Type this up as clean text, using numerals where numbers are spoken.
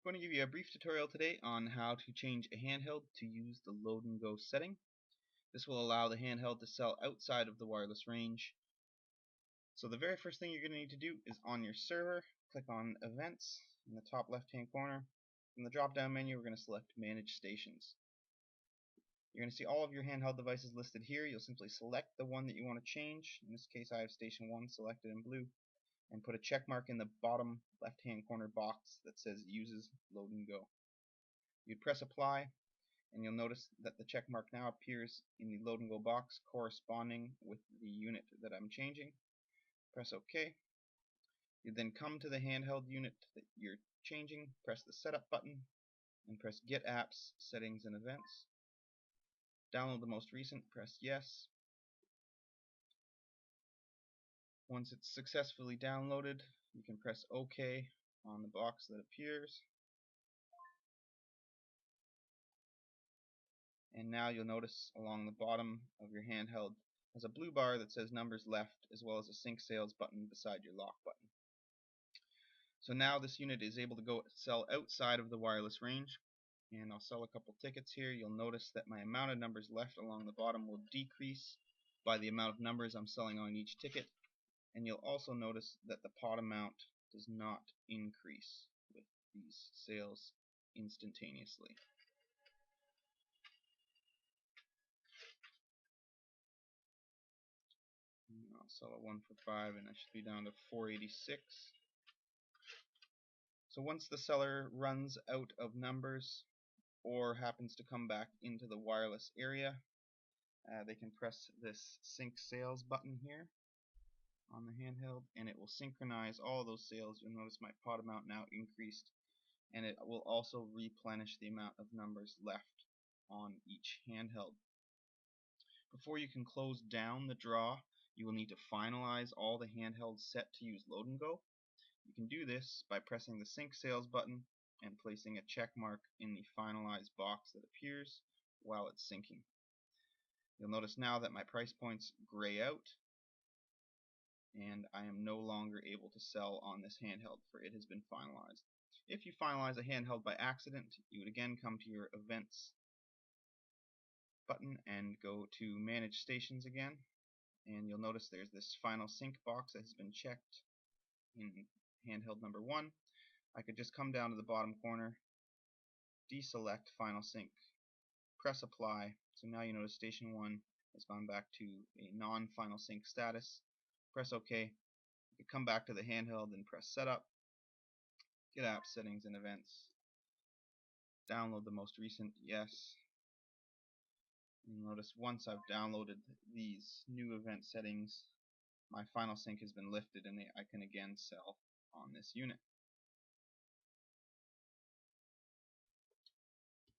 I'm going to give you a brief tutorial today on how to change a handheld to use the load and go setting. This will allow the handheld to sell outside of the wireless range. So the very first thing you're going to need to do is on your server, click on Events in the top left hand corner. From the drop down menu we're going to select Manage Stations. You're going to see all of your handheld devices listed here. You'll simply select the one that you want to change. In this case I have Station 1 selected in blue, and put a check mark in the bottom left hand corner box that says Uses Load and Go. You'd press Apply, and you'll notice that the check mark now appears in the load and go box corresponding with the unit that I'm changing. Press OK. You then come to the handheld unit that you're changing, press the setup button, and press Get Apps, Settings and Events. Download the most recent, press Yes. Once it's successfully downloaded, you can press OK on the box that appears. And now you'll notice along the bottom of your handheld has a blue bar that says numbers left, as well as a sync sales button beside your lock button. So now this unit is able to go sell outside of the wireless range, and I'll sell a couple tickets here. You'll notice that my amount of numbers left along the bottom will decrease by the amount of numbers I'm selling on each ticket, and you'll also notice that the pot amount does not increase with these sales instantaneously. I'll sell a 1 for 5, and I should be down to 486. So once the seller runs out of numbers or happens to come back into the wireless area, they can press this sync sales button here on the handheld, and it will synchronize all those sales. You'll notice my pot amount now increased, and it will also replenish the amount of numbers left on each handheld. Before you can close down the draw, you will need to finalize all the handhelds set to use load and go. You can do this by pressing the sync sales button and placing a check mark in the finalized box that appears while it's syncing. You'll notice now that my price points gray out, and I am no longer able to sell on this handheld, for it has been finalized. If you finalize a handheld by accident, you would again come to your Events button and go to Manage Stations again, and you'll notice there's this final sync box that has been checked in handheld number 1. I could just come down to the bottom corner, deselect Final Sync, press Apply. So now you notice Station 1 has gone back to a non-Final Sync status. Press OK. You can come back to the handheld and press Setup, Get Apps, Settings and Events. Download the most recent, yes. And notice once I've downloaded these new event settings, my Final Sync has been lifted, and I can again sell on this unit.